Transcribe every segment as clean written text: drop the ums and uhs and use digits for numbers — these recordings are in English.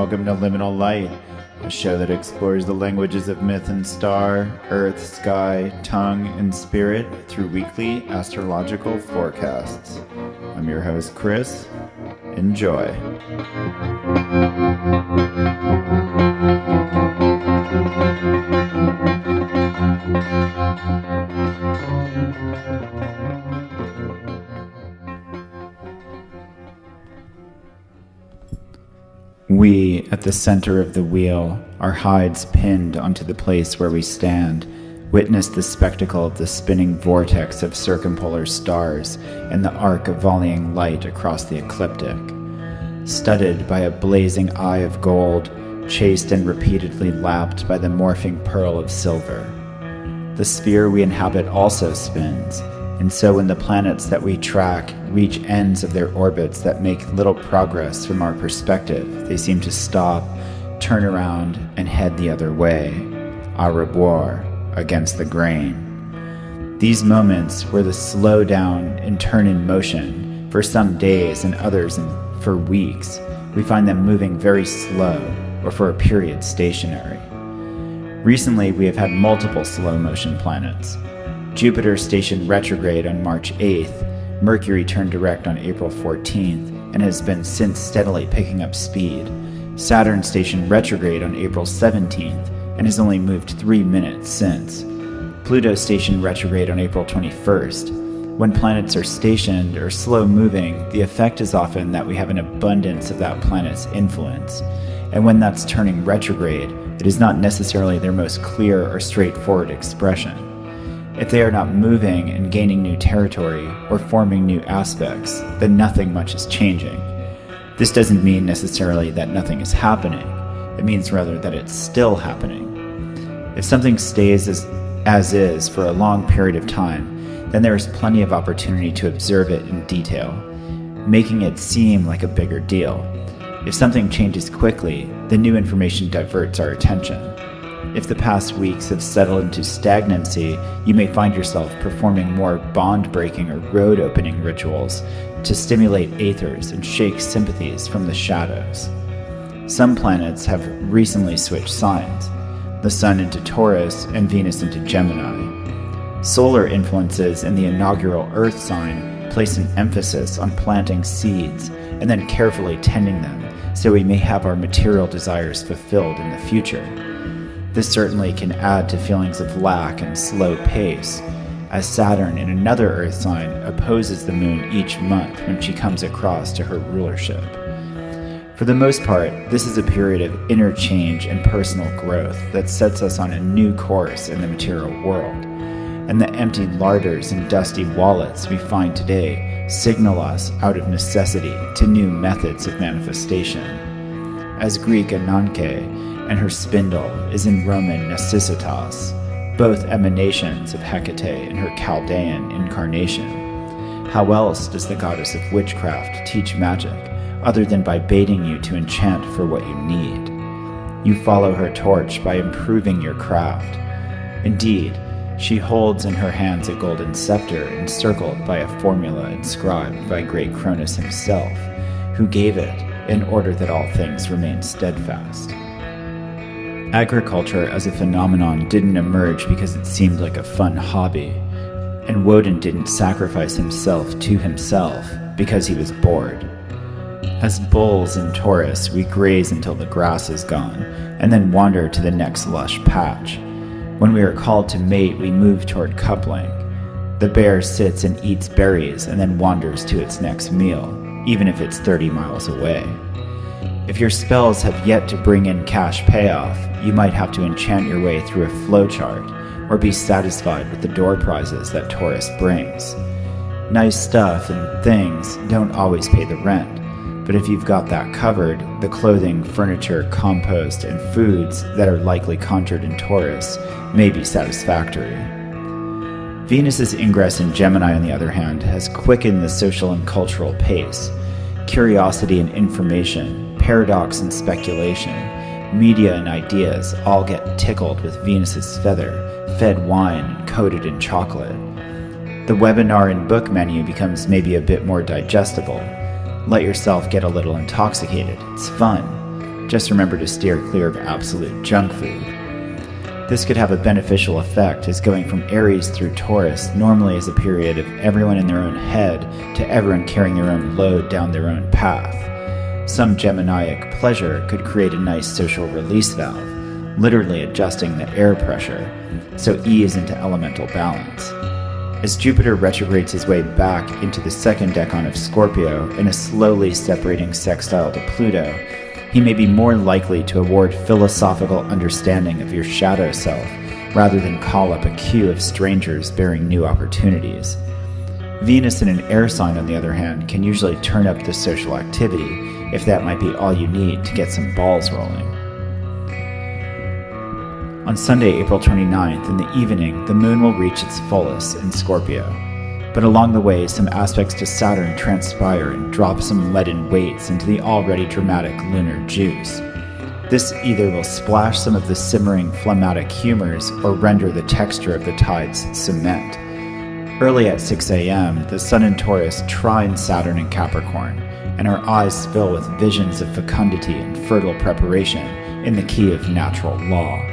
welcome to Liminal Light, a show that explores the languages of myth and star, earth, sky, tongue, and spirit through weekly astrological forecasts. I'm your host, Chris. Enjoy. We, at the center of the wheel, our hides pinned onto the place where we stand, witness the spectacle of the spinning vortex of circumpolar stars and the arc of volleying light across the ecliptic. Studded by a blazing eye of gold, chased and repeatedly lapped by the morphing pearl of silver. The sphere we inhabit also spins, and so when the planets that we track reach ends of their orbits that make little progress from our perspective, they seem to stop, turn around, and head the other way, au revoir, against the grain. These moments where the slow down and turn in motion, for some days and others for weeks, we find them moving very slow, or for a period stationary. Recently, we have had multiple slow motion planets. Jupiter stationed retrograde on March 8th, Mercury turned direct on April 14th, and has been since steadily picking up speed. Saturn stationed retrograde on April 17th, and has only moved 3 minutes since. Pluto stationed retrograde on April 21st. When planets are stationed or slow moving, the effect is often that we have an abundance of that planet's influence. And when that's turning retrograde, it is not necessarily their most clear or straightforward expression. If they are not moving and gaining new territory or forming new aspects, then nothing much is changing. This doesn't mean necessarily that nothing is happening. It means rather that it's still happening. If something stays as is for a long period of time, then there is plenty of opportunity to observe it in detail, making it seem like a bigger deal. If something changes quickly, the new information diverts our attention. If the past weeks have settled into stagnancy, you may find yourself performing more bond-breaking or road-opening rituals to stimulate aethers and shake sympathies from the shadows. Some planets have recently switched signs, the Sun into Taurus and Venus into Gemini. Solar influences in the inaugural Earth sign place an emphasis on planting seeds and then carefully tending them so we may have our material desires fulfilled in the future. This certainly can add to feelings of lack and slow pace, as Saturn in another Earth sign opposes the Moon each month when she comes across to her rulership. For the most part, this is a period of inner change and personal growth that sets us on a new course in the material world, and the empty larders and dusty wallets we find today signal us out of necessity to new methods of manifestation. As Greek Ananke and her spindle is in Roman Necessitas, both emanations of Hecate and her Chaldean incarnation. How else does the goddess of witchcraft teach magic, other than by baiting you to enchant for what you need? You follow her torch by improving your craft. Indeed, she holds in her hands a golden scepter encircled by a formula inscribed by great Cronus himself, who gave it in order that all things remain steadfast. Agriculture as a phenomenon didn't emerge because it seemed like a fun hobby, and Woden didn't sacrifice himself to himself because he was bored. As bulls in Taurus, we graze until the grass is gone, and then wander to the next lush patch. When we are called to mate, we move toward coupling. The bear sits and eats berries and then wanders to its next meal, even if it's 30 miles away. If your spells have yet to bring in cash payoff, you might have to enchant your way through a flowchart, or be satisfied with the door prizes that Taurus brings. Nice stuff and things don't always pay the rent, but if you've got that covered, the clothing, furniture, compost, and foods that are likely conjured in Taurus may be satisfactory. Venus's ingress in Gemini, on the other hand, has quickened the social and cultural pace. Curiosity and information, paradox and speculation, media and ideas all get tickled with Venus's feather, fed wine and coated in chocolate. The webinar and book menu becomes maybe a bit more digestible. Let yourself get a little intoxicated. It's fun. Just remember to steer clear of absolute junk food. This could have a beneficial effect, as going from Aries through Taurus normally is a period of everyone in their own head to everyone carrying their own load down their own path. Some Geminiic pleasure could create a nice social release valve, literally adjusting the air pressure, so ease into elemental balance. As Jupiter retrogrades his way back into the second decan of Scorpio in a slowly separating sextile to Pluto, he may be more likely to award philosophical understanding of your shadow self rather than call up a queue of strangers bearing new opportunities. Venus in an air sign, on the other hand, can usually turn up the social activity, if that might be all you need to get some balls rolling. On Sunday, April 29th, in the evening, the moon will reach its fullest in Scorpio. But along the way, some aspects to Saturn transpire and drop some leaden weights into the already dramatic lunar juice. This either will splash some of the simmering phlegmatic humors or render the texture of the tides cement. Early at 6 a.m., the Sun in Taurus trines Saturn in Capricorn, and our eyes fill with visions of fecundity and fertile preparation in the key of natural law.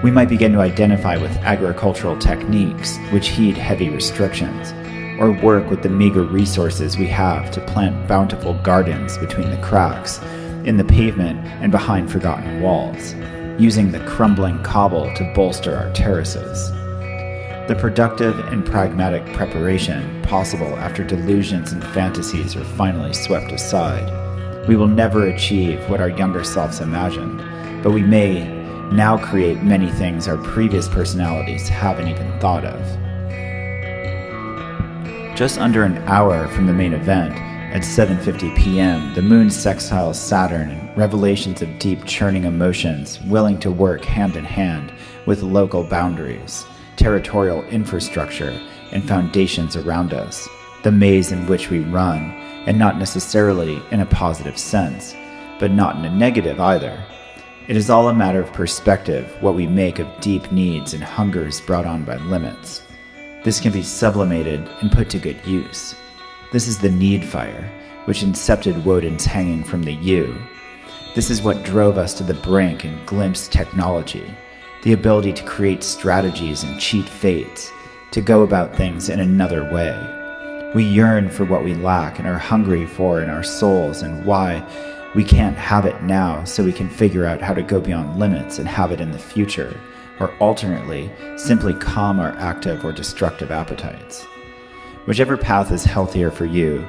We might begin to identify with agricultural techniques which heed heavy restrictions, or work with the meager resources we have to plant bountiful gardens between the cracks, in the pavement and behind forgotten walls, using the crumbling cobble to bolster our terraces. The productive and pragmatic preparation possible after delusions and fantasies are finally swept aside. We will never achieve what our younger selves imagined, but we may now create many things our previous personalities haven't even thought of. Just under an hour from the main event, at 7:50 p.m., the moon sextiles Saturn in revelations of deep churning emotions willing to work hand in hand with local boundaries, territorial infrastructure, and foundations around us, the maze in which we run, and not necessarily in a positive sense, but not in a negative either. It is all a matter of perspective what we make of deep needs and hungers brought on by limits. This can be sublimated and put to good use. This is the need fire, which incepted Woden's hanging from the U. This is what drove us to the brink and glimpsed technology, the ability to create strategies and cheat fates, to go about things in another way. We yearn for what we lack and are hungry for in our souls, and why we can't have it now, so we can figure out how to go beyond limits and have it in the future, or alternately, simply calm our active or destructive appetites. Whichever path is healthier for you,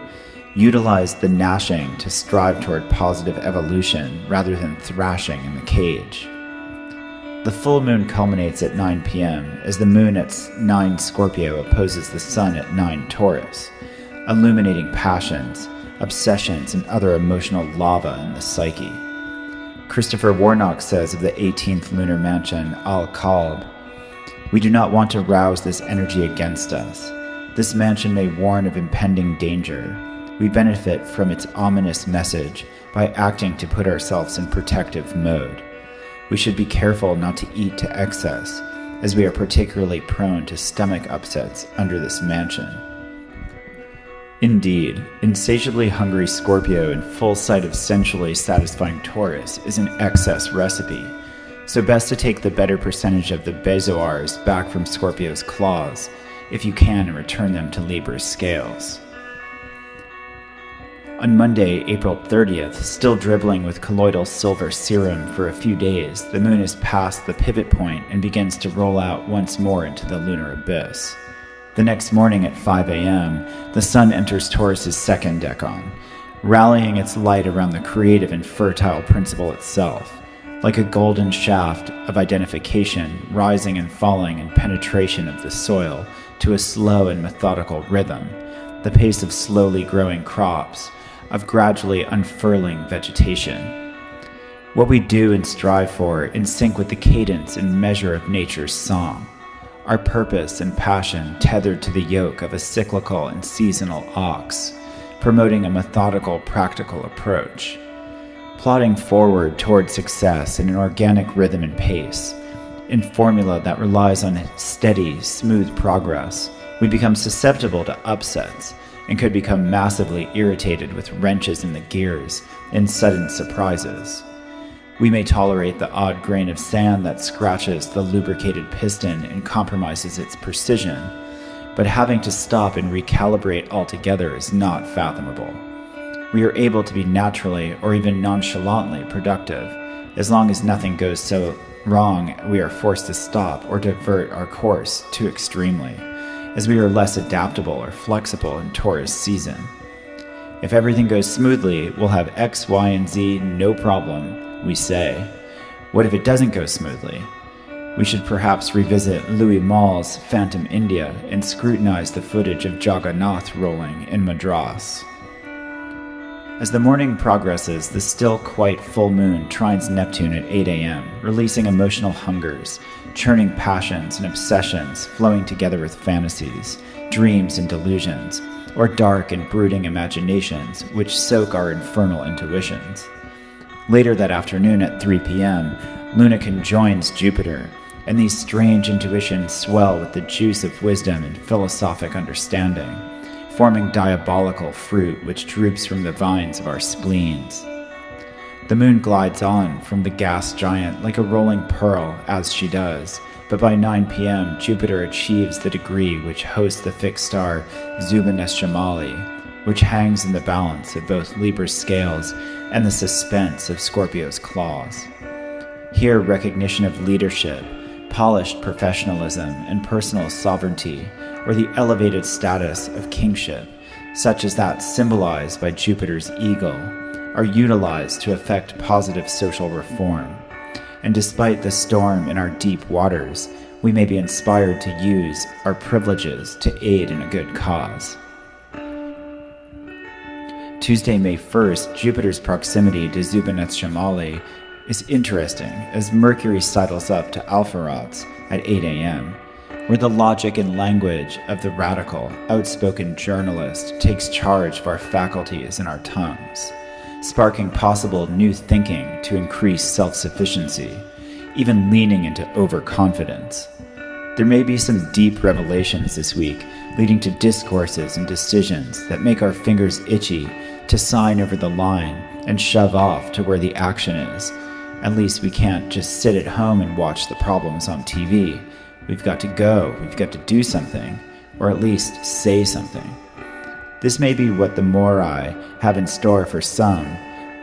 utilize the gnashing to strive toward positive evolution rather than thrashing in the cage. The full moon culminates at 9 p.m. as the moon at 9 Scorpio opposes the sun at 9 Taurus, illuminating passions, obsessions, and other emotional lava in the psyche. Christopher Warnock says of the 18th lunar mansion, Al-Kalb, "We do not want to rouse this energy against us. This mansion may warn of impending danger. We benefit from its ominous message by acting to put ourselves in protective mode. We should be careful not to eat to excess, as we are particularly prone to stomach upsets under this mansion." Indeed, insatiably hungry Scorpio in full sight of sensually satisfying Taurus is an excess recipe, so best to take the better percentage of the bezoars back from Scorpio's claws, if you can, and return them to Libra's scales. On Monday, April 30th, still dribbling with colloidal silver serum for a few days, the moon is past the pivot point and begins to roll out once more into the lunar abyss. The next morning at 5 a.m., the sun enters Taurus's second decan, rallying its light around the creative and fertile principle itself, like a golden shaft of identification rising and falling in penetration of the soil to a slow and methodical rhythm, the pace of slowly growing crops, of gradually unfurling vegetation. What we do and strive for in sync with the cadence and measure of nature's song, our purpose and passion tethered to the yoke of a cyclical and seasonal ox, promoting a methodical, practical approach, plodding forward toward success in an organic rhythm and pace. In formula that relies on steady, smooth progress, we become susceptible to upsets and could become massively irritated with wrenches in the gears and sudden surprises. We may tolerate the odd grain of sand that scratches the lubricated piston and compromises its precision, but having to stop and recalibrate altogether is not fathomable. We are able to be naturally or even nonchalantly productive. As long as nothing goes so wrong, we are forced to stop or divert our course too extremely, as we are less adaptable or flexible in Taurus season. If everything goes smoothly, we'll have X, Y, and Z, no problem, we say. What if it doesn't go smoothly? We should perhaps revisit Louis Malle's Phantom India and scrutinize the footage of Jagannath rolling in Madras. As the morning progresses, the still quite full moon trines Neptune at 8 a.m., releasing emotional hungers, churning passions and obsessions flowing together with fantasies, dreams and delusions, or dark and brooding imaginations which soak our infernal intuitions. Later that afternoon at 3 p.m., Luna conjoins Jupiter, and these strange intuitions swell with the juice of wisdom and philosophic understanding, forming diabolical fruit which droops from the vines of our spleens. The moon glides on from the gas giant like a rolling pearl as she does, but by 9 p.m. Jupiter achieves the degree which hosts the fixed star Zubin-Eshamali, which hangs in the balance of both Libra's scales and the suspense of Scorpio's claws. Here recognition of leadership, polished professionalism, and personal sovereignty, or the elevated status of kingship, such as that symbolized by Jupiter's eagle, are utilized to effect positive social reform. And despite the storm in our deep waters, we may be inspired to use our privileges to aid in a good cause. Tuesday, May 1st, Jupiter's proximity to Zubin-Eshamali is interesting as Mercury sidles up to Alpheratz at 8 a.m., where the logic and language of the radical, outspoken journalist takes charge of our faculties and our tongues, sparking possible new thinking to increase self-sufficiency, even leaning into overconfidence. There may be some deep revelations this week, leading to discourses and decisions that make our fingers itchy to sign over the line and shove off to where the action is. At least we can't just sit at home and watch the problems on TV. We've got to go, we've got to do something, or at least say something. This may be what the Morai have in store for some.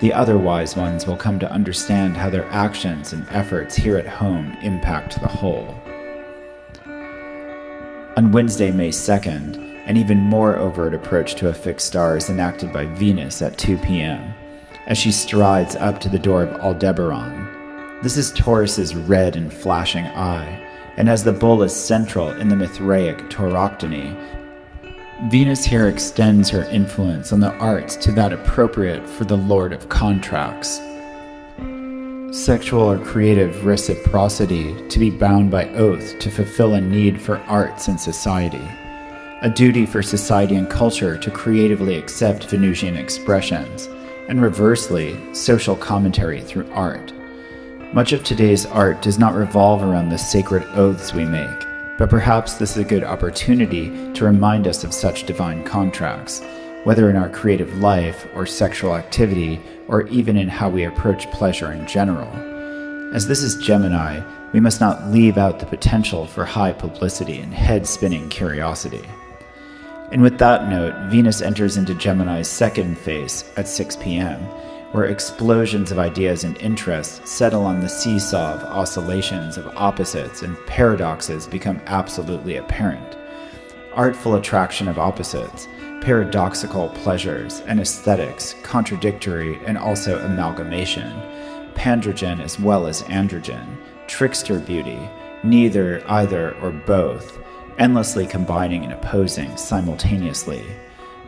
The other wise ones will come to understand how their actions and efforts here at home impact the whole. On Wednesday, May 2nd, an even more overt approach to a fixed star is enacted by Venus at 2 p.m., as she strides up to the door of Aldebaran. This is Taurus's red and flashing eye, and as the bull is central in the Mithraic tauroctony, Venus here extends her influence on the arts to that appropriate for the Lord of Contracts. Sexual or creative reciprocity to be bound by oath to fulfill a need for arts and society. A duty for society and culture to creatively accept Venusian expressions, and reversely, social commentary through art. Much of today's art does not revolve around the sacred oaths we make, but perhaps this is a good opportunity to remind us of such divine contracts, whether in our creative life or sexual activity, or even in how we approach pleasure in general. As this is Gemini, we must not leave out the potential for high publicity and head-spinning curiosity. And with that note, Venus enters into Gemini's second phase at 6 p.m., where explosions of ideas and interests settle on the seesaw of oscillations of opposites and paradoxes become absolutely apparent. Artful attraction of opposites, paradoxical pleasures and aesthetics, contradictory and also amalgamation, pandrogen as well as androgen, trickster beauty, neither, either, or both, endlessly combining and opposing simultaneously,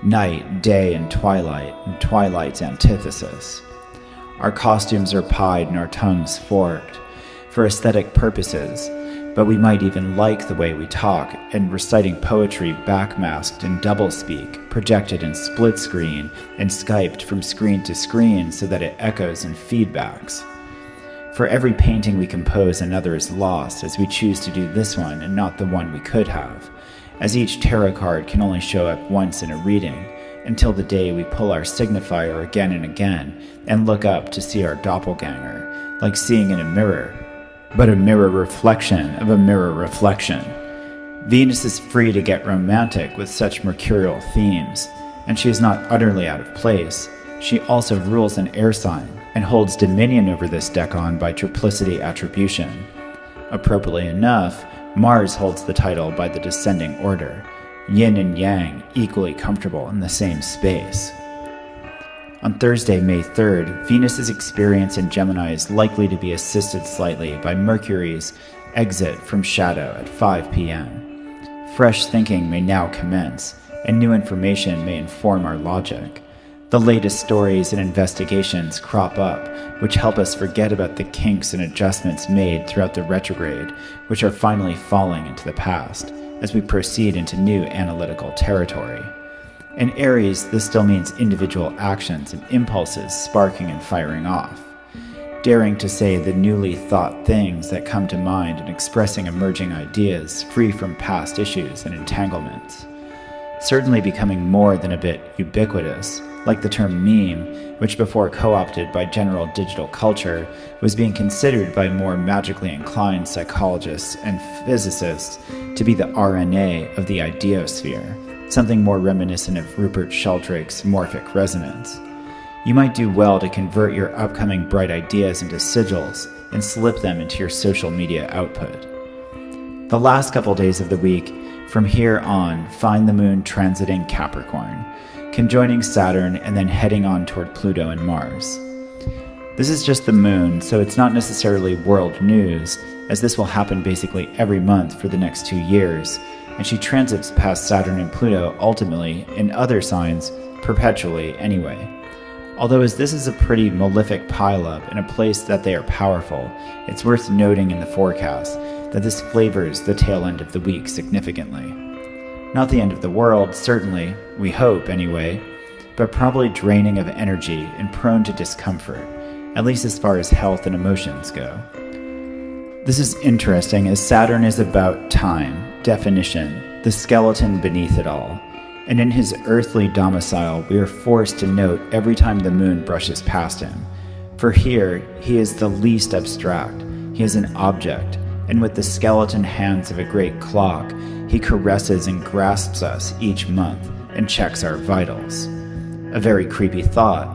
night, day, and twilight's antithesis. Our costumes are pied and our tongues forked for aesthetic purposes, but we might even like the way we talk, and reciting poetry backmasked in doublespeak, projected in split screen, and Skyped from screen to screen so that it echoes and feedbacks. For every painting we compose, another is lost, as we choose to do this one and not the one we could have. As each tarot card can only show up once in a reading, until the day we pull our signifier again and again and look up to see our doppelganger, like seeing in a mirror, but a mirror reflection of a mirror reflection. Venus is free to get romantic with such mercurial themes, and she is not utterly out of place. She also rules an air sign and holds dominion over this decan by triplicity attribution. Appropriately enough, Mars holds the title by the descending order, yin and yang equally comfortable in the same space. On Thursday, May 3rd, Venus's experience in Gemini is likely to be assisted slightly by Mercury's exit from shadow at 5 p.m. Fresh thinking may now commence, and new information may inform our logic. The latest stories and investigations crop up, which help us forget about the kinks and adjustments made throughout the retrograde, which are finally falling into the past, as we proceed into new analytical territory. In Aries, this still means individual actions and impulses sparking and firing off. Daring to say the newly thought things that come to mind and expressing emerging ideas free from past issues and entanglements. Certainly becoming more than a bit ubiquitous, like the term meme, which before co-opted by general digital culture, was being considered by more magically inclined psychologists and physicists to be the RNA of the ideosphere, something more reminiscent of Rupert Sheldrake's morphic resonance. You might do well to convert your upcoming bright ideas into sigils and slip them into your social media output. The last couple days of the week, from here on, find the moon transiting Capricorn, conjoining Saturn and then heading on toward Pluto and Mars. This is just the moon, so it's not necessarily world news, as this will happen basically every month for the next 2 years, and she transits past Saturn and Pluto ultimately in other signs perpetually anyway. Although as this is a pretty malefic pileup in a place that they are powerful, it's worth noting in the forecast that this flavors the tail end of the week significantly. Not the end of the world, certainly, we hope anyway, but probably draining of energy and prone to discomfort, at least as far as health and emotions go. This is interesting as Saturn is about time, definition, the skeleton beneath it all, and in his earthly domicile we are forced to note every time the moon brushes past him. For here, he is the least abstract, he is an object, and with the skeleton hands of a great clock, he caresses and grasps us each month and checks our vitals. A very creepy thought,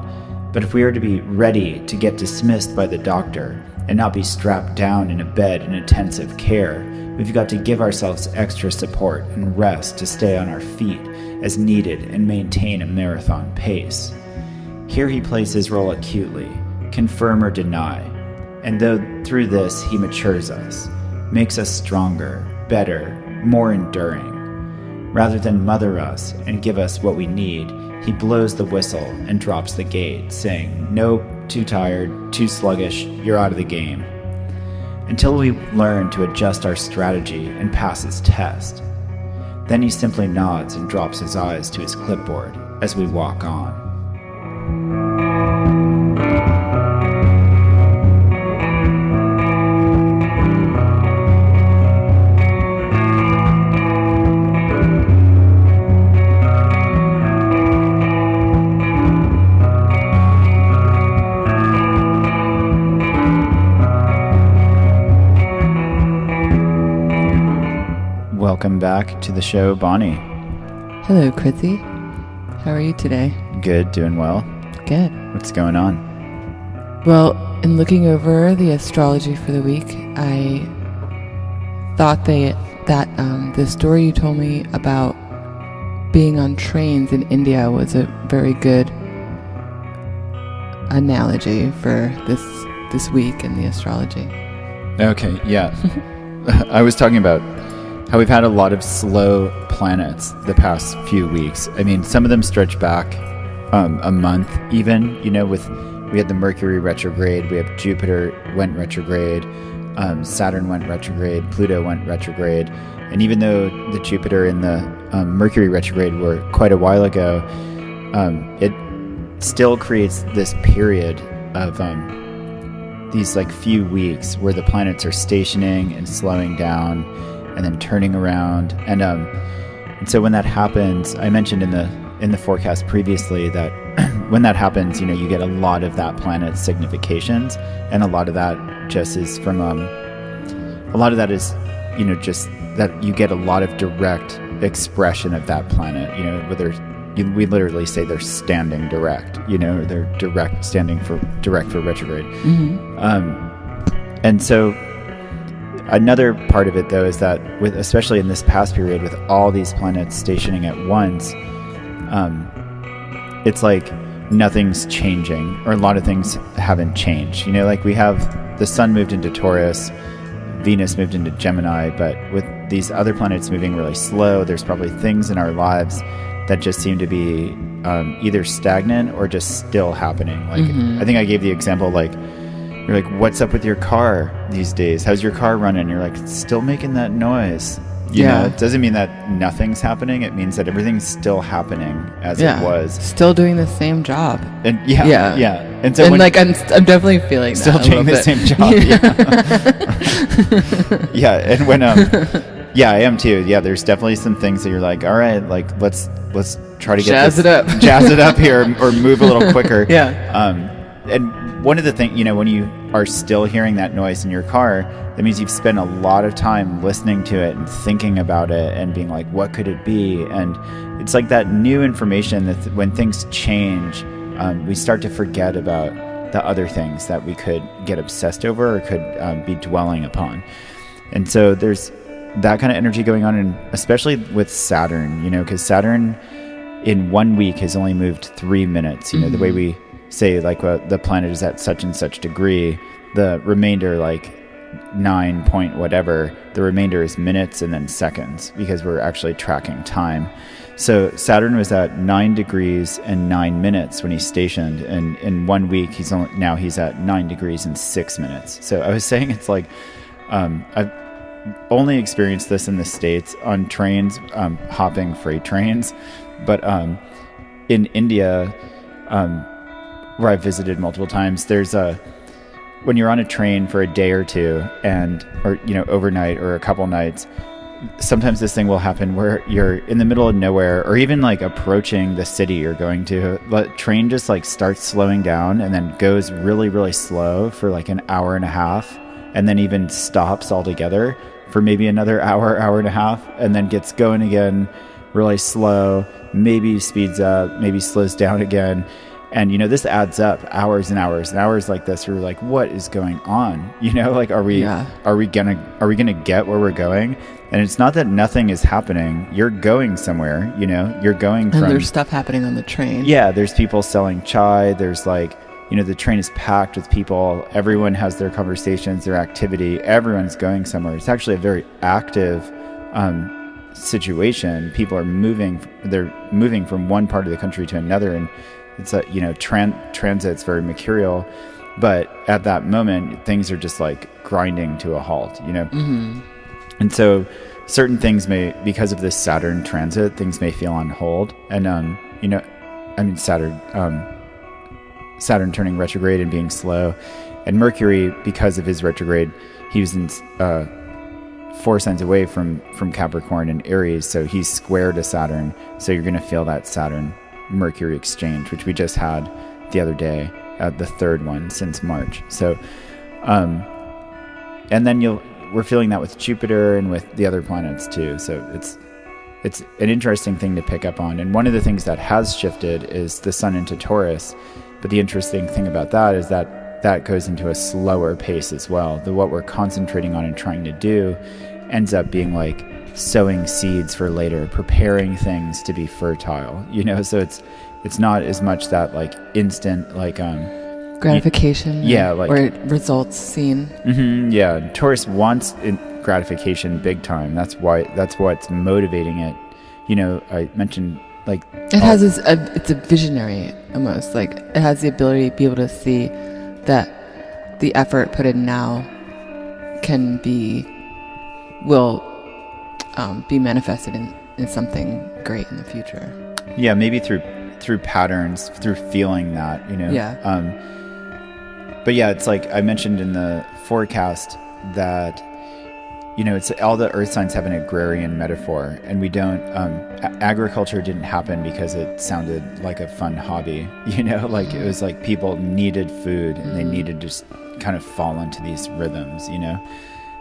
but if we are to be ready to get dismissed by the doctor and not be strapped down in a bed in intensive care, we've got to give ourselves extra support and rest to stay on our feet as needed and maintain a marathon pace. Here he plays his role acutely, confirm or deny, and though through this he matures us, makes us stronger, better, more enduring. Rather than mother us and give us what we need, he blows the whistle and drops the gate, saying, "Nope, too tired, too sluggish, you're out of the game." Until we learn to adjust our strategy and pass his test. Then he simply nods and drops his eyes to his clipboard as we walk on. Welcome back to the show, Bonnie. Hello, Chrissy. How are you today? Good, doing well. Good. What's going on? Well, in looking over the astrology for the week, I thought that the story you told me about being on trains in India was a very good analogy for this week in the astrology. Okay, yeah. I was talking about how we've had a lot of slow planets the past few weeks. I mean, some of them stretch back a month even, we had the Mercury retrograde, we have Jupiter went retrograde, Saturn went retrograde, Pluto went retrograde. And even though the Jupiter and the Mercury retrograde were quite a while ago, it still creates this period of these few weeks where the planets are stationing and slowing down and then turning around, and so when that happens, I mentioned in in the forecast previously that when that happens, you get a lot of that planet's significations, and a lot of that just is from a lot of that is just that you get a lot of direct expression of that planet. Whether we literally say they're standing direct. They're direct for retrograde. And so another part of it, though, is that especially in this past period, with all these planets stationing at once, it's like nothing's changing, or a lot of things haven't changed. Like we have the sun moved into Taurus, Venus moved into Gemini, but with these other planets moving really slow, there's probably things in our lives that just seem to be either stagnant or just still happening. Like I think I gave the example, like, you're like, what's up with your car these days? How's your car running? You're like, it's still making that noise. It doesn't mean that nothing's happening. It means that everything's still happening as it was. Still doing the same job. And And so I'm definitely feeling still that doing the same job. And when I am too. Yeah, there's definitely some things that you're like, all right, like let's try to jazz it up here, or move a little quicker. And one of the things, when you are still hearing that noise in your car, that means you've spent a lot of time listening to it and thinking about it and being like, what could it be? And it's like that new information that when things change, we start to forget about the other things that we could get obsessed over or could be dwelling upon. And so there's that kind of energy going on, and especially with Saturn, because Saturn in 1 week has only moved 3 minutes. The way we say, like, the planet is at such and such degree, the remainder, like 9 point whatever, the remainder is minutes and then seconds, because we're actually tracking time. So Saturn was at 9 degrees and 9 minutes when he's stationed, and in 1 week he's at 9 degrees and 6 minutes. So I was saying, it's like I've only experienced this in the States on trains, hopping freight trains, but in India, where I've visited multiple times, there's when you're on a train for a day or two, or overnight or a couple nights, sometimes this thing will happen where you're in the middle of nowhere, or even like approaching the city you're going to. The train just like starts slowing down and then goes really, really slow for like an hour and a half, and then even stops altogether for maybe another hour and a half, and then gets going again really slow, maybe speeds up, maybe slows down again. And, this adds up, hours and hours and hours like this. We're like, what is going on? Like, are we gonna get where we're going? And it's not that nothing is happening. You're going somewhere, you're going from... And there's stuff happening on the train. Yeah, there's people selling chai. There's like, the train is packed with people. Everyone has their conversations, their activity. Everyone's going somewhere. It's actually a very active situation. People are moving. They're moving from one part of the country to another, and it's a transit's very mercurial, but at that moment things are just like grinding to a halt. And so certain things may, because of this Saturn transit, things may feel on hold. And Saturn turning retrograde and being slow, and Mercury, because of his retrograde, he was in 4 signs away from Capricorn and Aries, so he's square to Saturn. So you're going to feel that Saturn Mercury exchange, which we just had the other day, the third one since March. So and then we're feeling that with Jupiter and with the other planets too. So it's an interesting thing to pick up on. And one of the things that has shifted is the sun into Taurus. But the interesting thing about that is that goes into a slower pace as well. What we're concentrating on and trying to do ends up being like sowing seeds for later, preparing things to be fertile, so it's not as much that like instant, like gratification, like, or results seen. Taurus wants gratification big time. That's what's motivating it. I mentioned, like, it has it's a visionary, almost like it has the ability to be able to see that the effort put in now will be manifested in something great in the future. Yeah, maybe through patterns, through feeling that, But yeah, it's like I mentioned in the forecast that it's all the earth signs have an agrarian metaphor, and we don't, agriculture didn't happen because it sounded like a fun hobby, like it was like people needed food and they needed to just kind of fall into these rhythms,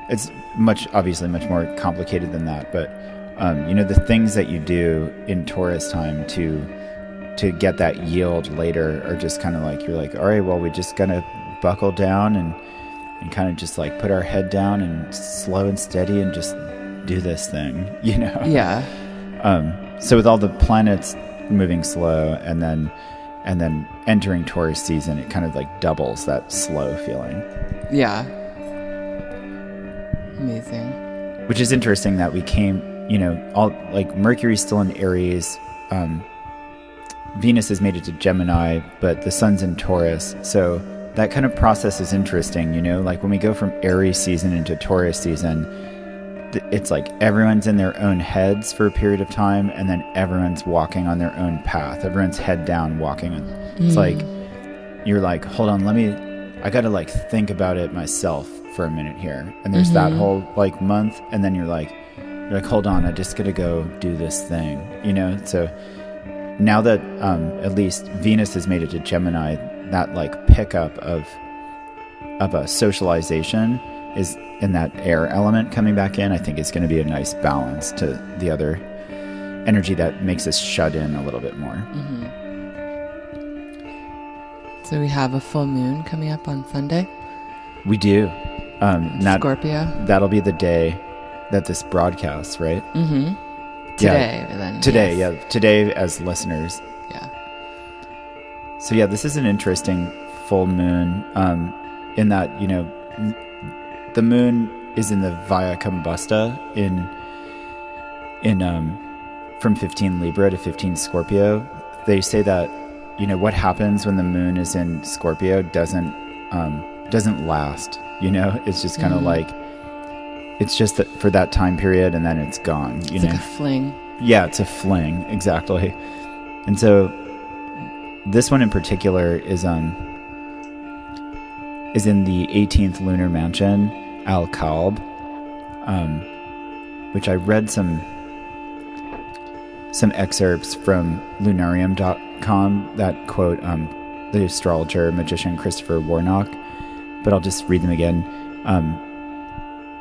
It's obviously much more complicated than that, but, the things that you do in Taurus time to get that yield later are just kind of like, you're like, all right, well, we just gotta buckle down and kind of just like put our head down and slow and steady and just do this thing, Yeah. So with all the planets moving slow and then entering Taurus season, it kind of like doubles that slow feeling. Yeah. Amazing. Which is interesting that we came, all like Mercury's still in Aries, Venus has made it to Gemini, but the sun's in Taurus. So that kind of process is interesting, like when we go from Aries season into Taurus season, it's like everyone's in their own heads for a period of time, and then everyone's walking on their own path. Everyone's head down walking. It's like, you're like, hold on, I got to like think about it myself for a minute here. And there's that whole like month, and then you're like, hold on, I just got to go do this thing, So now that at least Venus has made it to Gemini, that like pickup of a socialization is in that air element coming back in. I think it's going to be a nice balance to the other energy that makes us shut in a little bit more. So we have a full moon coming up on Sunday. We do. Scorpio. That'll be the day that this broadcasts, right? Today, then. Today, yes. yeah. Today as listeners. Yeah. So yeah, this is an interesting full moon, in that, the moon is in the Via Combusta from 15 Libra to 15 Scorpio. They say that, what happens when the moon is in Scorpio doesn't last, it's just kind of like, it's just that for that time period, and then it's gone, It's like a fling. Yeah, it's a fling, exactly. And so this one in particular is in the 18th lunar mansion, Al-Kalb, which I read some excerpts from lunarium.com that quote the astrologer magician Christopher Warnock, but I'll just read them again.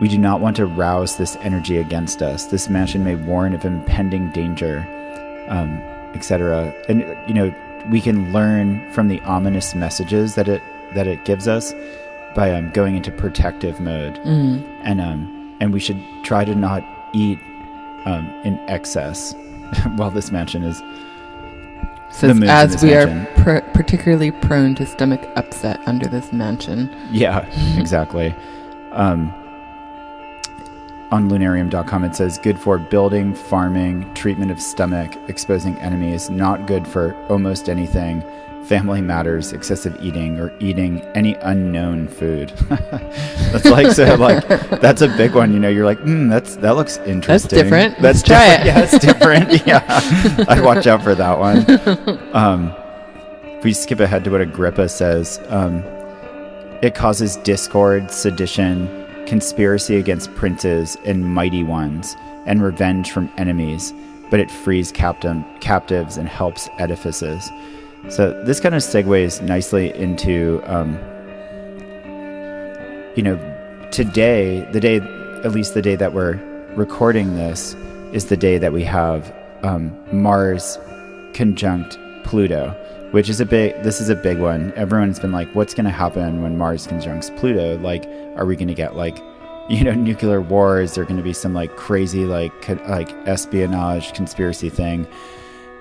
We do not want to rouse this energy against us. This mansion may warn of impending danger, etc. And we can learn from the ominous messages that it gives us by going into protective mode, and we should try to not eat in excess while this mansion is. So as we are particularly prone to stomach upset under this mansion. Yeah, exactly. On lunarium.com it says, good for building, farming, treatment of stomach, exposing enemies, not good for almost anything, family matters, excessive eating, or eating any unknown food. That's that's a big one, you're like, that looks interesting. That's different. Let's try it. Yeah, it's different. Yeah, I'd watch out for that one. If we skip ahead to what Agrippa says, it causes discord, sedition, conspiracy against princes and mighty ones, and revenge from enemies, but it frees captives and helps edifices. So this kind of segues nicely into, today, at least the day that we're recording this, is the day that we have Mars conjunct Pluto, which is this is a big one. Everyone's been like, what's going to happen when Mars conjuncts Pluto? Like, are we going to get nuclear wars? There going to be some crazy espionage conspiracy thing?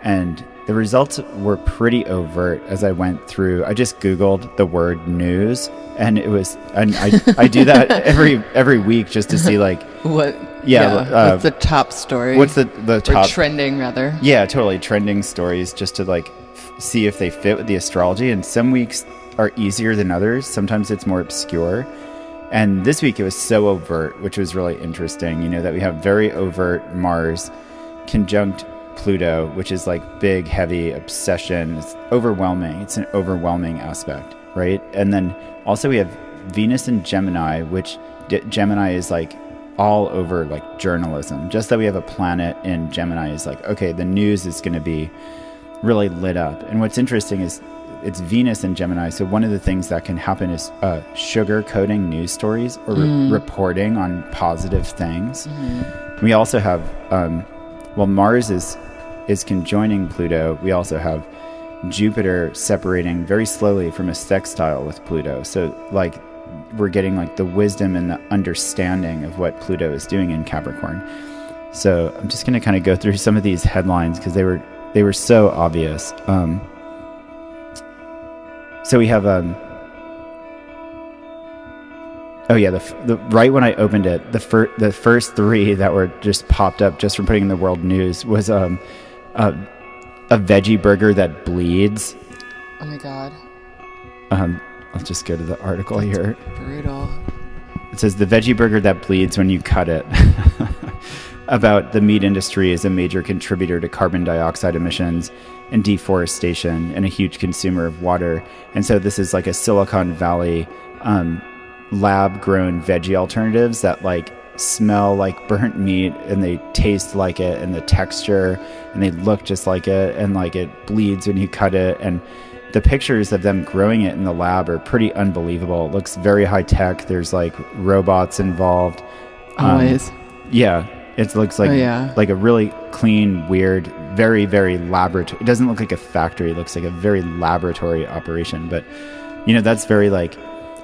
And the results were pretty overt as I went through. I just Googled the word news, and it was, and I do that every week just to see what. Yeah, what's the top story? What's the top? Or trending, rather. Yeah, totally. Trending stories, just to see if they fit with the astrology. And some weeks are easier than others. Sometimes it's more obscure. And this week it was so overt, which was really interesting. That we have very overt Mars conjunct Pluto, which is big, heavy obsession. It's overwhelming. It's an overwhelming aspect, right? And then also we have Venus in Gemini, which Gemini is all over like journalism. Just that we have a planet in Gemini is like, okay, the news is going to be really lit up. And what's interesting is it's Venus in Gemini. So one of the things that can happen is sugar coating news stories or reporting on positive things. We also have, Mars is conjoining Pluto. We also have Jupiter separating very slowly from a sextile with Pluto. So like we're getting like the wisdom and the understanding of what Pluto is doing in Capricorn. So I'm just going to kind of go through some of these headlines because they were so obvious. So we have the right when I opened it, the first three that were just popped up just from putting in the world news was a veggie burger that bleeds. Oh my god. I'll just go to the article here. Brutal. It says the veggie burger that bleeds when you cut it. About the meat industry is a major contributor to carbon dioxide emissions and deforestation and a huge consumer of water. And so this is like a Silicon Valley lab-grown veggie alternatives that like smell like burnt meat and they taste like it and the texture and they look just like it and like it bleeds when you cut it. And the pictures of them growing it in the lab are pretty unbelievable. It looks very high tech. There's like robots involved. Always. Yeah. It looks like like a really clean, weird, very, very laboratory. It doesn't look like a factory. It looks like a very laboratory operation. But, you know, that's very like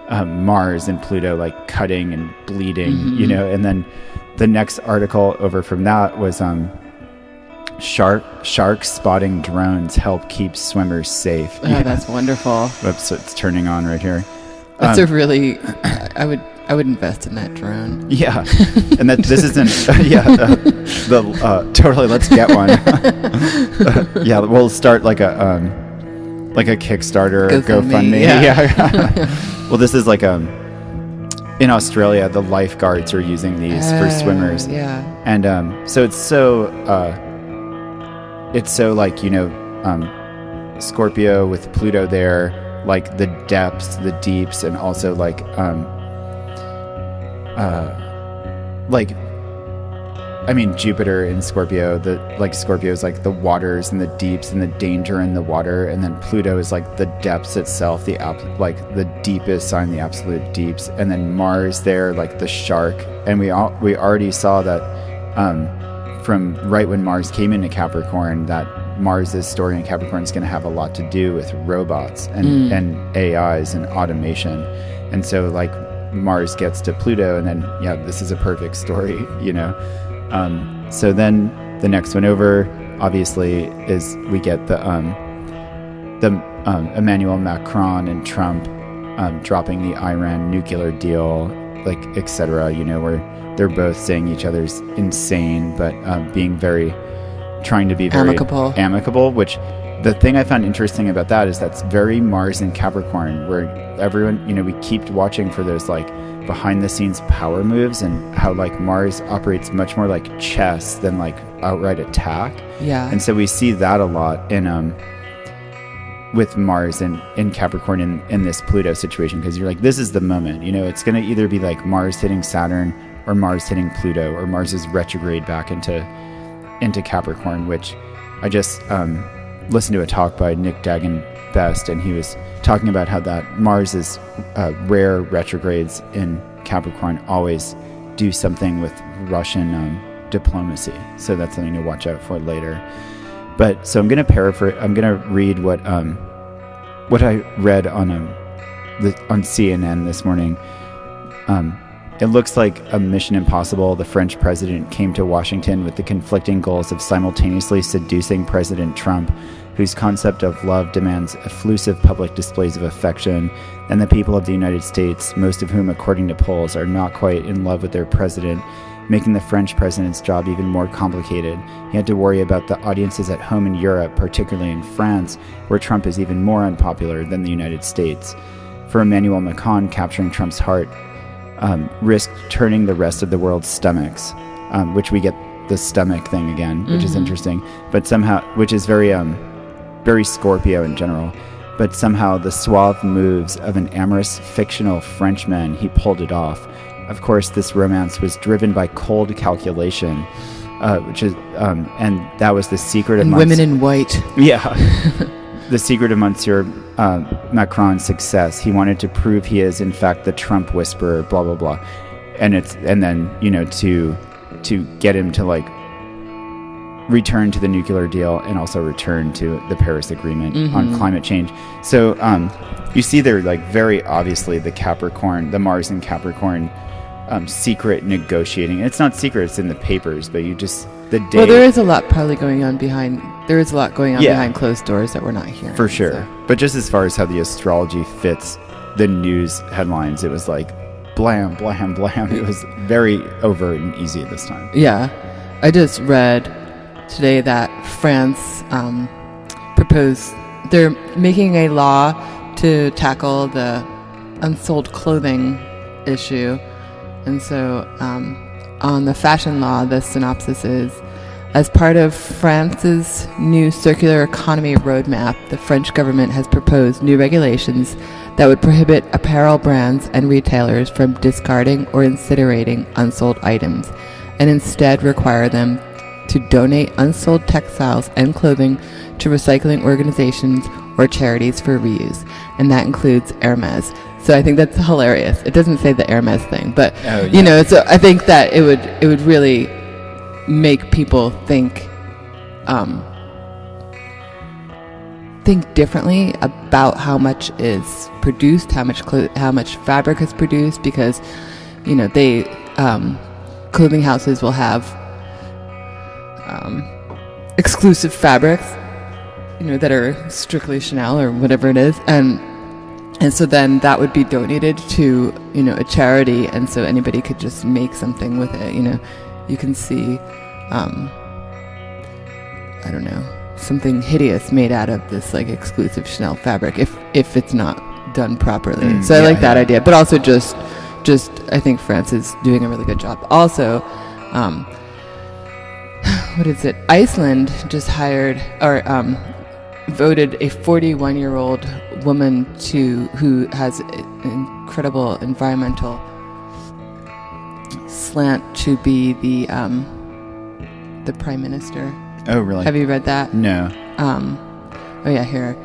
Mars and Pluto, like cutting and bleeding, you know. And then the next article over from that was sharks spotting drones help keep swimmers safe. Oh, that's wonderful. Whoops, it's turning on right here. That's a really, I would invest in that drone. Yeah, and that this isn't. Totally. Let's get one. Yeah, we'll start like a Kickstarter or GoFundMe. Yeah. Well, this is like in Australia, the lifeguards are using these for swimmers. Yeah. And so it's so like, you know, Scorpio with Pluto there. Like the depths, the deeps, and also like Jupiter in Scorpio. Scorpio is like the waters and the deeps and the danger in the water, and then Pluto is like the depths itself, the deepest sign, the absolute deeps, and then Mars there, like the shark. And we already saw that from right when Mars came into Capricorn that Mars's story in Capricorn is going to have a lot to do with robots and AIs and automation. And so like Mars gets to Pluto and then, this is a perfect story, you know? So then the next one over obviously is we get the Emmanuel Macron and Trump dropping the Iran nuclear deal, like, etc., you know, where they're both saying each other's insane, but trying to be very amicable, which the thing I found interesting about that is that's very Mars in Capricorn, where everyone, you know, we keep watching for those like behind the scenes power moves and how like Mars operates much more like chess than like outright attack. Yeah. And so we see that a lot in with Mars in Capricorn in this Pluto situation, because you're like, this is the moment, you know, it's going to either be like Mars hitting Saturn or Mars hitting Pluto, or Mars is retrograde back into Capricorn, which I just listened to a talk by Nick Dagan-Best, and he was talking about how that Mars's rare retrogrades in Capricorn always do something with Russian diplomacy. So that's something to watch out for later. But so I'm going to read what I read on CNN this morning. It looks like a mission impossible. The French president came to Washington with the conflicting goals of simultaneously seducing President Trump, whose concept of love demands effusive public displays of affection, and the people of the United States, most of whom, according to polls, are not quite in love with their president, making the French president's job even more complicated. He had to worry about the audiences at home in Europe, particularly in France, where Trump is even more unpopular than the United States. For Emmanuel Macron, capturing Trump's heart risked turning the rest of the world's stomachs, which we get the stomach thing again, which is interesting, but somehow, which is very Scorpio in general, but somehow the suave moves of an amorous fictional Frenchman, he pulled it off. of course, this romance was driven by cold calculation, which is, and that was the secret of women in white. Yeah. The secret of Monsieur Macron's success. He wanted to prove he is, in fact, the Trump whisperer, blah, blah, blah. And then, to get him to, like, return to the nuclear deal and also return to the Paris Agreement on climate change. So you see there, like, very obviously the Mars and Capricorn secret negotiating. It's not secret, it's in the papers, but well, there is a lot going on behind closed doors that we're not hearing. For sure. So. But just as far as how the astrology fits the news headlines, it was like blam, blam, blam. It was very overt and easy this time. Yeah. I just read today that France proposed, they're making a law to tackle the unsold clothing issue. And so on the fashion law, the synopsis is, as part of France's new circular economy roadmap, the French government has proposed new regulations that would prohibit apparel brands and retailers from discarding or incinerating unsold items, and instead require them to donate unsold textiles and clothing to recycling organizations or charities for reuse, and that includes Hermes. So I think that's hilarious. It doesn't say the Hermes thing, but so I think that it would really make people think differently about how much is produced, how much fabric is produced, because they clothing houses will have exclusive fabrics that are strictly Chanel or whatever it is, and so then that would be donated to a charity, and so anybody could just make something with it. You can see I don't know, something hideous made out of this like exclusive Chanel fabric if it's not done properly. So I like that idea, but also just I think France is doing a really good job. Also, what is it? Iceland just hired or voted a 41-year-old woman who has an incredible environmental slant to be the prime minister. Oh, really? Have you read that? No. Oh yeah, here.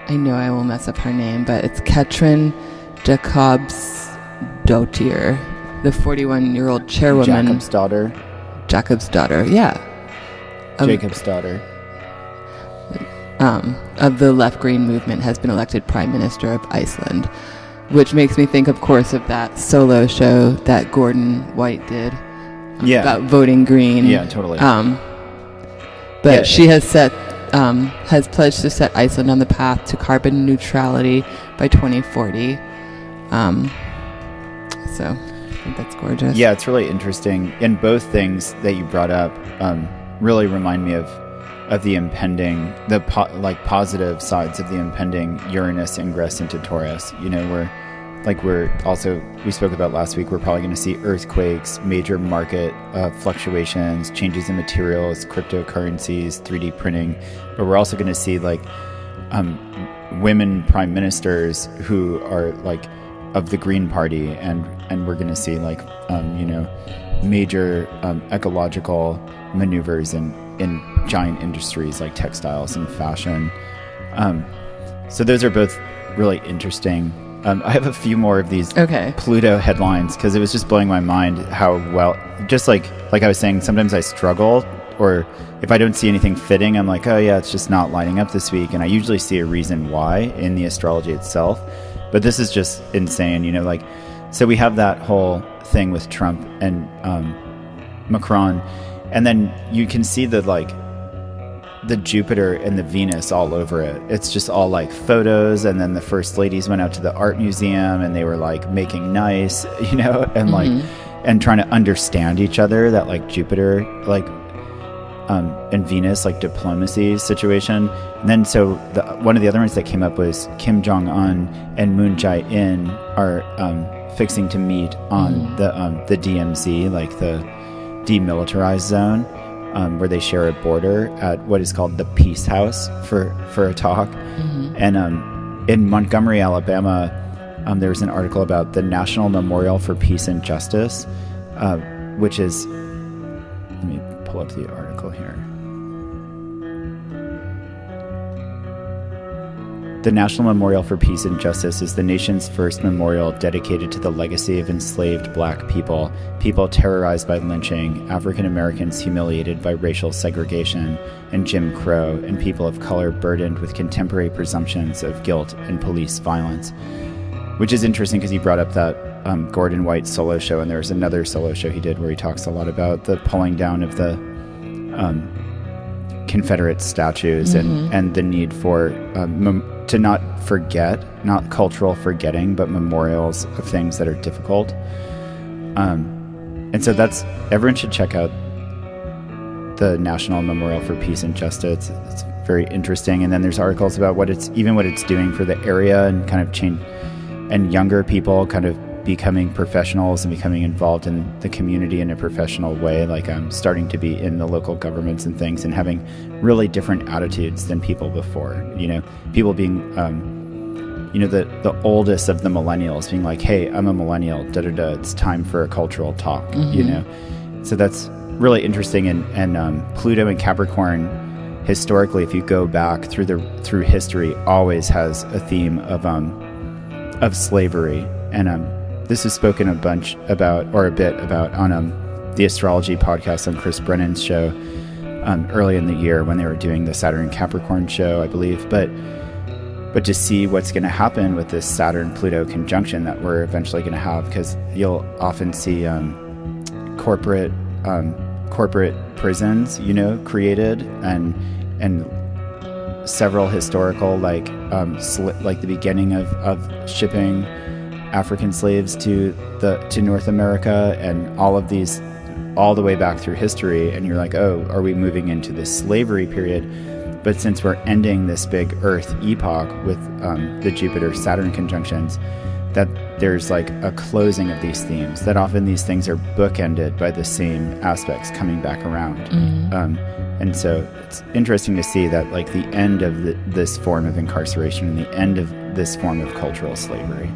I know I will mess up her name, but it's Katrin Jacobsdottir, the 41-year-old chairwoman. Jacob's daughter, yeah. Jacob's daughter. Of the left-green movement, has been elected Prime Minister of Iceland, which makes me think, of course, of that solo show that Gordon White did about voting green. Yeah, totally. But she has has pledged to set Iceland on the path to carbon neutrality by 2040. So I think that's gorgeous. Yeah, it's really interesting. And both things that you brought up really remind me of the impending, positive sides of the impending Uranus ingress into Taurus. We spoke about last week, we're probably going to see earthquakes, major market fluctuations, changes in materials, cryptocurrencies, 3D printing. But we're also going to see women prime ministers who are of the Green Party, and we're going to see major ecological maneuvers in giant industries like textiles and fashion. So those are both really interesting. I have a few more of these Pluto headlines because it was just blowing my mind how well, just like I was saying, sometimes I struggle, or if I don't see anything fitting, I'm like, oh yeah, it's just not lining up this week. And I usually see a reason why in the astrology itself. But this is just insane, so we have that whole thing with Trump and Macron, and then you can see the Jupiter and the Venus all over it. It's just all photos, and then the first ladies went out to the art museum and they were making nice, and and trying to understand each other, that Jupiter and Venus diplomacy situation. And then so one of the other ones that came up was Kim Jong-un and Moon Jae-in are fixing to meet on the DMZ, the demilitarized zone, where they share a border at what is called the Peace House for a talk. And in Montgomery, Alabama, There was an article about the National Memorial for Peace and Justice, which is, let me pull up the article here. The National Memorial for Peace and Justice is the nation's first memorial dedicated to the legacy of enslaved Black people, people terrorized by lynching, African Americans humiliated by racial segregation and Jim Crow, and people of color burdened with contemporary presumptions of guilt and police violence. Which is interesting because he brought up that Gordon White solo show, and there was another solo show he did where he talks a lot about the pulling down of the Confederate statues and the need for to not forget, not cultural forgetting, but memorials of things that are difficult. And so that's, everyone should check out the National Memorial for Peace and Justice. It's very interesting. And then there's articles about what it's doing for the area and kind of change, and younger people kind of becoming professionals and becoming involved in the community in a professional way, like starting to be in the local governments and things, and having really different attitudes than people before. People being, the oldest of the millennials being like, hey, I'm a millennial, it's time for a cultural talk, So that's really interesting. And Pluto and Capricorn, historically, if you go back through history, always has a theme of slavery. And this is spoken a bit about on the astrology podcast on Chris Brennan's show early in the year when they were doing the Saturn Capricorn show, I believe. But to see what's going to happen with this Saturn-Pluto conjunction that we're eventually going to have, because you'll often see corporate prisons, created, and several historical, like the beginning of shipping African slaves to North America, and all of these, all the way back through history. And you're like, oh, are we moving into this slavery period? But since we're ending this big Earth epoch with the Jupiter-Saturn conjunctions, that there's like a closing of these themes, that often these things are bookended by the same aspects coming back around. And so it's interesting to see that, like, the end of this form of incarceration and the end of this form of cultural slavery.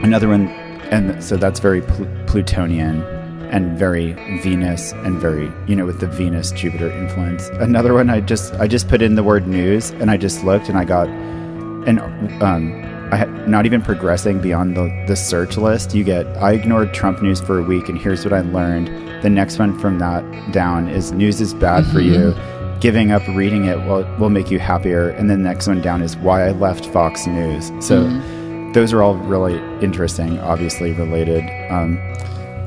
Another one, and so that's very Plutonian and very Venus, and very, with the Venus-Jupiter influence. Another one, I just put in the word news, and I just looked, and I got, I had not even progressing beyond the search list. You get, I ignored Trump news for a week, and here's what I learned. The next one from that down is news is bad for you. Giving up reading it will make you happier. And then the next one down is why I left Fox News. So those are all really interesting, obviously related.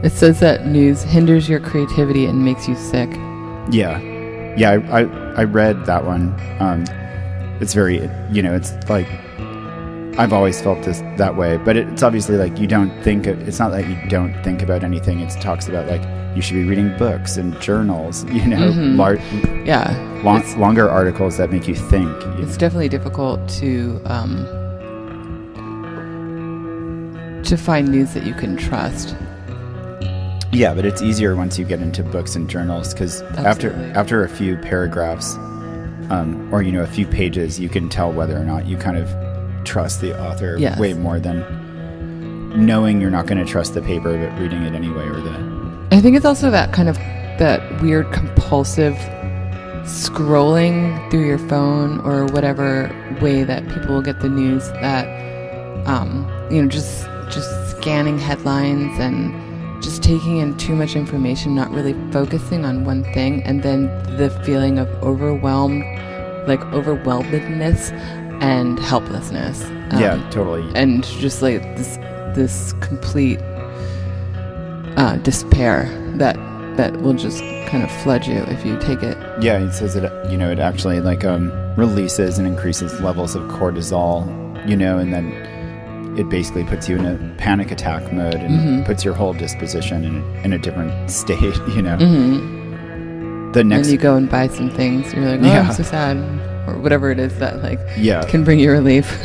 It says that news hinders your creativity and makes you sick. Yeah. I read that one. It's very, it's like, I've always felt that way, but it's obviously like it's not that you don't think about anything. It talks about, like, you should be reading books and journals, longer articles that make you think. It's definitely difficult to find news that you can trust. Yeah, but it's easier once you get into books and journals, because after a few paragraphs, or a few pages, you can tell whether or not you kind of trust the author way more than knowing you're not going to trust the paper but reading it anyway. I think it's also that weird compulsive scrolling through your phone or whatever way that people will get the news, that just scanning headlines and just taking in too much information, not really focusing on one thing, and then the feeling of overwhelmedness and helplessness. Yeah, totally. And just like this complete despair that will just kind of flood you if you take it. Yeah, it says it actually releases and increases levels of cortisol, and then it basically puts you in a panic attack mode and puts your whole disposition in a different state, The next, and you go and buy some things, you're like, I'm so sad, or whatever it is that can bring you relief.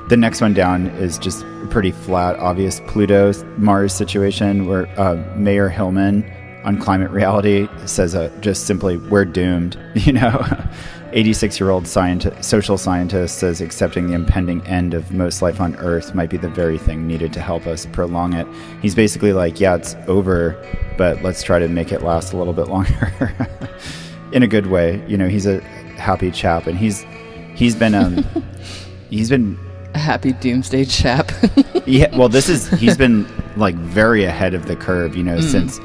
The next one down is just a pretty flat, obvious Pluto-Mars situation where Mayor Hillman on Climate Reality says just simply, we're doomed, 86-year-old social scientist says accepting the impending end of most life on Earth might be the very thing needed to help us prolong it. He's basically like, yeah, it's over, but let's try to make it last a little bit longer. In a good way. You know, he's a happy chap, and he's been a happy doomsday chap. Yeah, well, he's been like very ahead of the curve, you know, since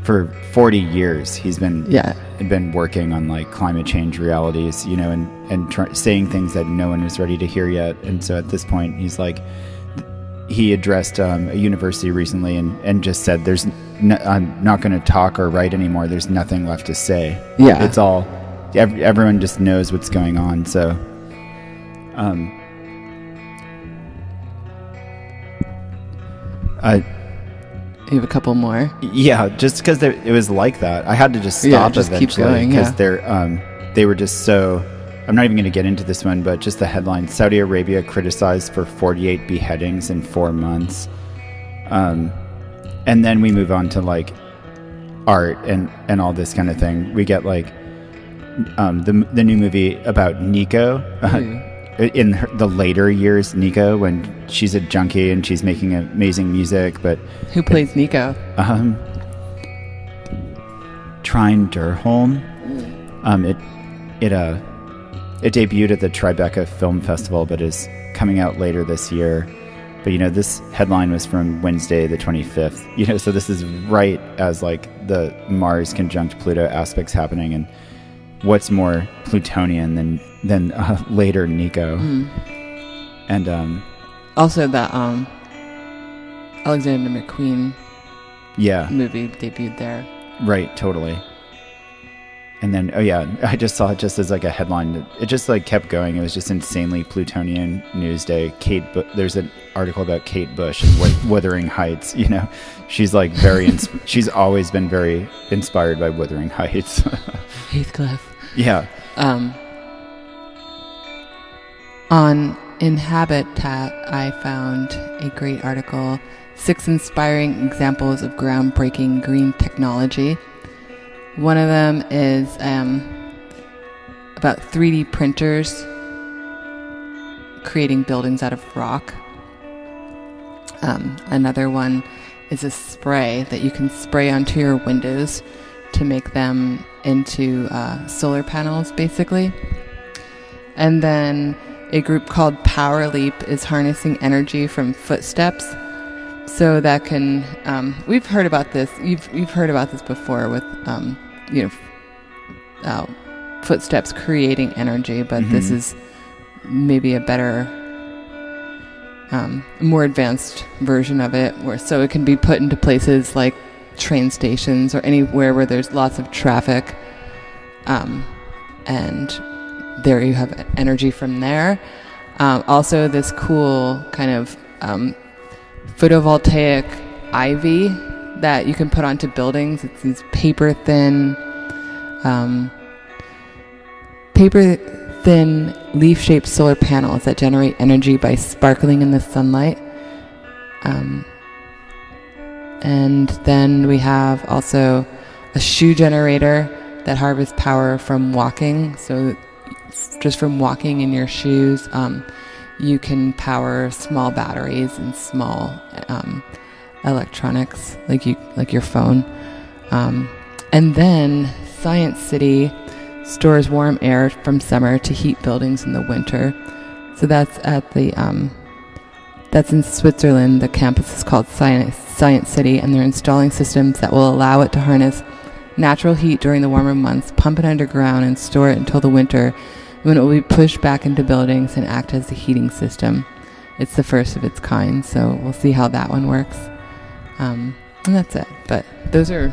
for 40 years he's been working on like climate change realities, you know, and saying things that no one was ready to hear yet. And so at this point he's like, he addressed a university recently and just said, I'm not going to talk or write anymore. There's nothing left to say. Yeah. It's all, everyone just knows what's going on. So, you have a couple more? Yeah, just because it was like that. I had to just stop just eventually. Keep going, because they were just so... I'm not even going to get into this one, but just the headline: Saudi Arabia criticized for 48 beheadings in 4 months. And then we move on to like art and all this kind of thing. We get like the new movie about Nico. In the later years, Nico, when she's a junkie and she's making amazing music, but who plays Nico? Trine Durholm. It debuted at the Tribeca Film Festival, but is coming out later this year. But you know, this headline was from Wednesday the 25th. You know, so this is right as like the Mars conjunct Pluto aspects happening, and what's more Plutonian than later Nico. And also that Alexander McQueen movie debuted there. Right, totally. And then I just saw it just as like a headline. It just like kept going. It was just insanely Plutonian Newsday. There's an article about Kate Bush and Wuthering Heights. You know, she's like she's always been very inspired by Wuthering Heights. Heathcliff. Yeah. On Inhabitat, I found a great article, 6 inspiring examples of groundbreaking green technology. One of them is about 3D printers creating buildings out of rock. Another one is a spray that you can spray onto your windows to make them into solar panels, basically. And then a group called Power Leap is harnessing energy from footsteps. So that can, we've heard about this. You've heard about this before with, footsteps creating energy, but this is maybe a better, more advanced version of it, so it can be put into places like train stations or anywhere where there's lots of traffic, and there you have energy from there. Also, this cool kind of photovoltaic ivy that you can put onto buildings. It's these paper thin leaf-shaped solar panels that generate energy by sparkling in the sunlight. And then we have also a shoe generator that harvests power from walking. So just from walking in your shoes, you can power small batteries and small electronics like your phone. And then Science City stores warm air from summer to heat buildings in the winter. So that's at the that's in Switzerland. The campus is called Science City, and they're installing systems that will allow it to harness natural heat during the warmer months, pump it underground, and store it until the winter, when it will be pushed back into buildings and act as the heating system. It's the first of its kind, so we'll see how that one works. And that's it. But those are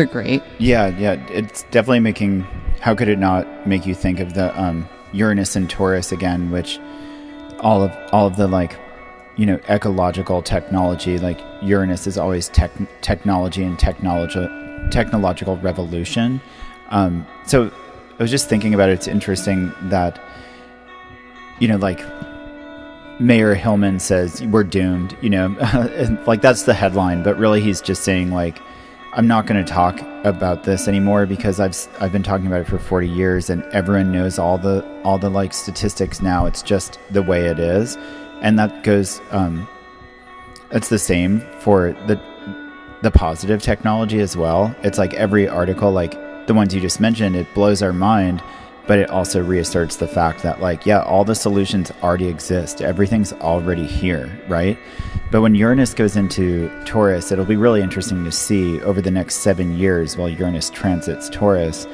great. Yeah. It's definitely making. How could it not make you think of the Uranus and Taurus again, which all of the like, you know, ecological technology. Like Uranus is always technology and technological revolution. So I was just thinking about it. It's interesting that, you know, like Mayor Hillman says we're doomed, you know, and like that's the headline, but really he's just saying like I'm not going to talk about this anymore because I've been talking about it for 40 years and everyone knows all the like statistics now. It's just the way it is. And that goes, it's the same for the positive technology as well. It's like every article, like the ones you just mentioned, it blows our mind, but it also reasserts the fact that like, yeah, all the solutions already exist. Everything's already here, right? But when Uranus goes into Taurus, it'll be really interesting to see over the next 7 years while Uranus transits Taurus,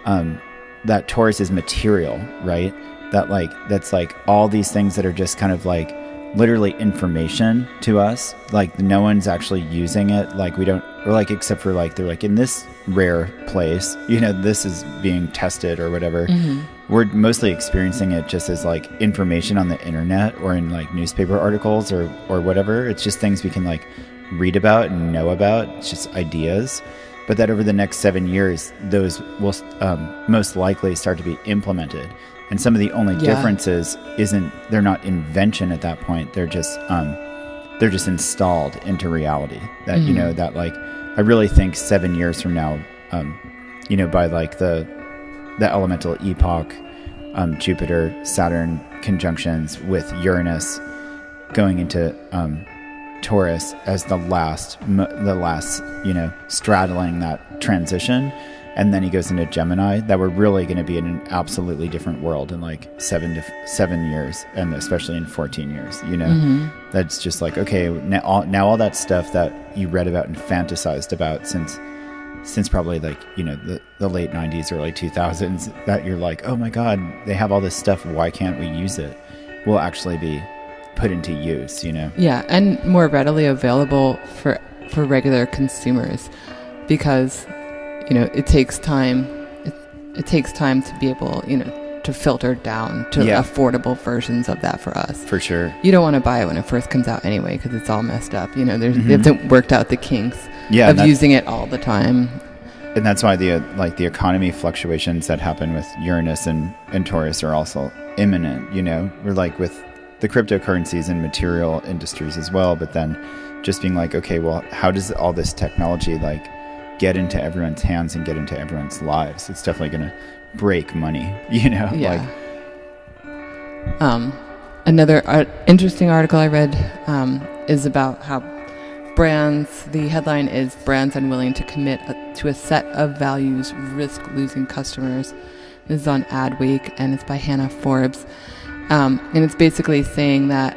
that Taurus is material, right? That's like all these things that are just kind of like literally information to us. Like no one's actually using it. Like we don't, or like, except for like, they're like in this rare place, this is being tested or whatever. Mm-hmm. We're mostly experiencing it just as like information on the internet or in like newspaper articles or whatever. It's just things we can like read about and know about. It's just ideas. But that over the next 7 years, those will most likely start to be implemented. And some of the only differences they're not invention at that point. They're just installed into reality. That mm-hmm. That like I really think 7 years from now, by like the elemental epoch, Jupiter Saturn conjunctions with Uranus going into Taurus as the last straddling that transition. And then he goes into Gemini, that we're really going to be in an absolutely different world in like 7 years, and especially in 14 years, mm-hmm. That's just like, okay, now all that stuff that you read about and fantasized about since probably like, the late 90s, early 2000s, that you're like, oh my God, they have all this stuff. Why can't we use it? Will actually be put into use, Yeah. And more readily available for regular consumers because it takes time. It takes time to be able, to filter down to affordable versions of that for us. For sure. You don't want to buy it when it first comes out anyway because it's all messed up. They haven't worked out the kinks of using it all the time. And that's why the economy fluctuations that happen with Uranus and Taurus are also imminent. We're like with the cryptocurrencies and material industries as well. But then just being like, okay, well, how does all this technology like get into everyone's hands and get into everyone's lives? It's definitely going to break money, Yeah. Another interesting article I read is about how brands, the headline is brands unwilling to commit to a set of values risk losing customers. This is on Adweek and it's by Hannah Forbes. And it's basically saying that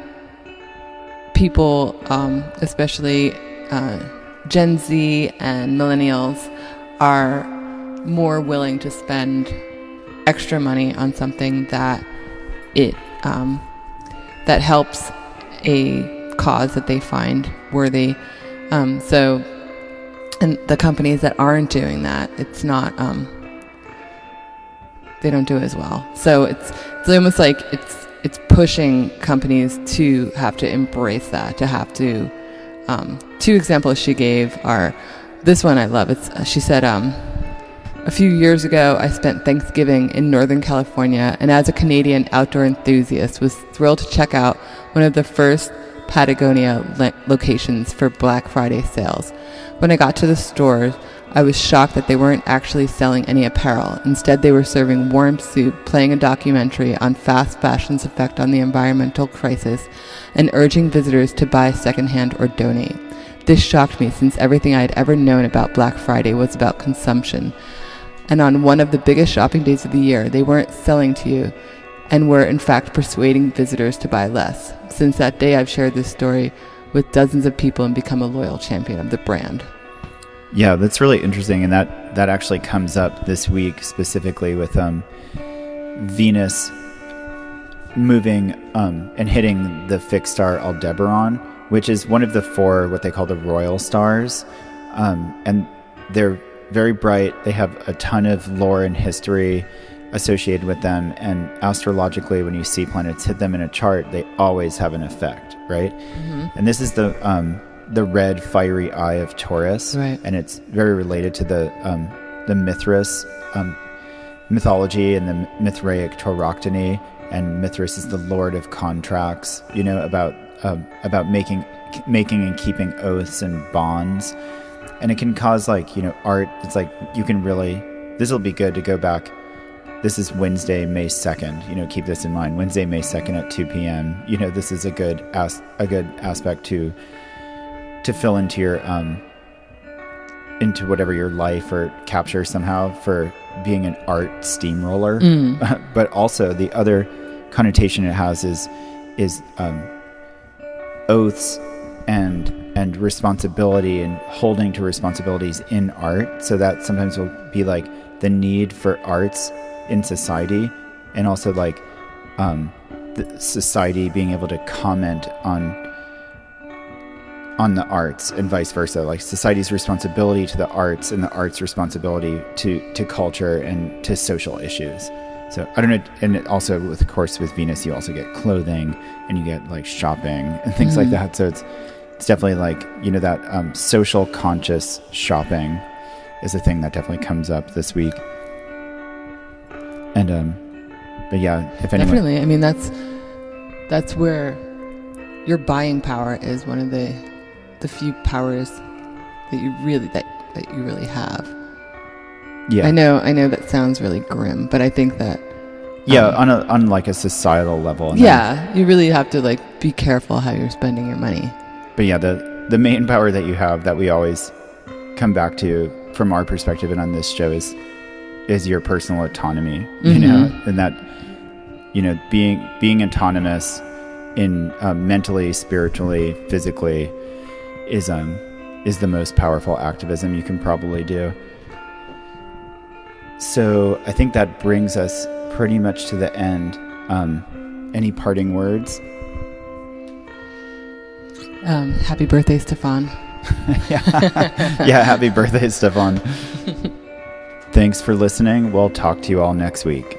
people, especially Gen Z and millennials, are more willing to spend extra money on something that that helps a cause that they find worthy. And the companies that aren't doing that, it's not they don't do it as well. So it's almost like it's pushing companies to have to embrace that, to have to. Two examples she gave are, this one I love. She said, a few years ago, I spent Thanksgiving in Northern California, and as a Canadian outdoor enthusiast, was thrilled to check out one of the first Patagonia locations for Black Friday sales. When I got to the stores, I was shocked that they weren't actually selling any apparel. Instead, they were serving warm soup, playing a documentary on fast fashion's effect on the environmental crisis, and urging visitors to buy secondhand or donate. This shocked me since everything I had ever known about Black Friday was about consumption. And on one of the biggest shopping days of the year, they weren't selling to you and were in fact persuading visitors to buy less. Since that day, I've shared this story with dozens of people and become a loyal champion of the brand. Yeah, that's really interesting. And that actually comes up this week specifically with Venus moving and hitting the fixed star Aldebaran, which is one of the 4 what they call the royal stars. And they're very bright. They have a ton of lore and history associated with them. And astrologically, when you see planets hit them in a chart, they always have an effect, right? Mm-hmm. And this is the red fiery eye of Taurus, right. And it's very related to the Mithras mythology and the Mithraic tauroctony. And Mithras is the lord of contracts, about making and keeping oaths and bonds. and it can cause like, art. It's like you can really, this will be good to go back. This is Wednesday, May 2nd. Keep this in mind. Wednesday, May 2nd at 2 p.m. This is a good aspect to fill into your into whatever your life or capture somehow for being an art steamroller. But also the other connotation it has is oaths and responsibility and holding to responsibilities in art. So that sometimes will be like the need for arts in society, and also like the society being able to comment on the arts and vice versa, like society's responsibility to the arts and the arts responsibility to culture and to social issues. So I don't know, and it also of course with Venus you also get clothing and you get like shopping and things like that. So it's definitely like that social conscious shopping is a thing that definitely comes up this week. And but yeah, if anyone, definitely, I mean that's where your buying power is one of the few powers that you really have. Yeah, I know that sounds really grim, but I think that on like a societal level. You really have to like be careful how you're spending your money. But yeah, the main power that you have that we always come back to from our perspective and on this show is your personal autonomy, and that being autonomous in mentally, spiritually, physically is the most powerful activism you can probably do. So I think that brings us pretty much to the end. Any parting words? Happy birthday, Stefan. Yeah, happy birthday, Stefan. Thanks for listening. We'll talk to you all next week.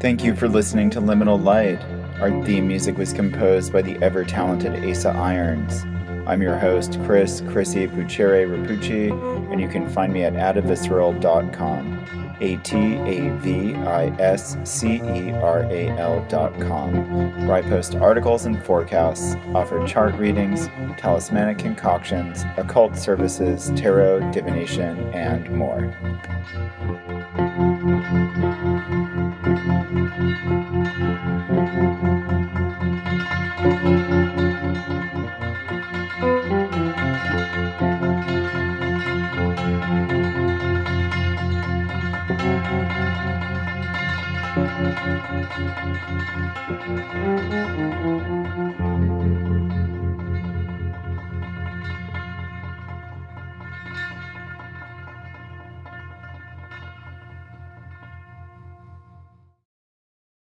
Thank you for listening to Liminal Light. Our theme music was composed by the ever-talented Asa Irons. I'm your host, Chrissy Puchere Rapucci, and you can find me at atavisceral.com. atavisceral.com, where I post articles and forecasts, offer chart readings, talismanic concoctions, occult services, tarot, divination, and more. Thank you.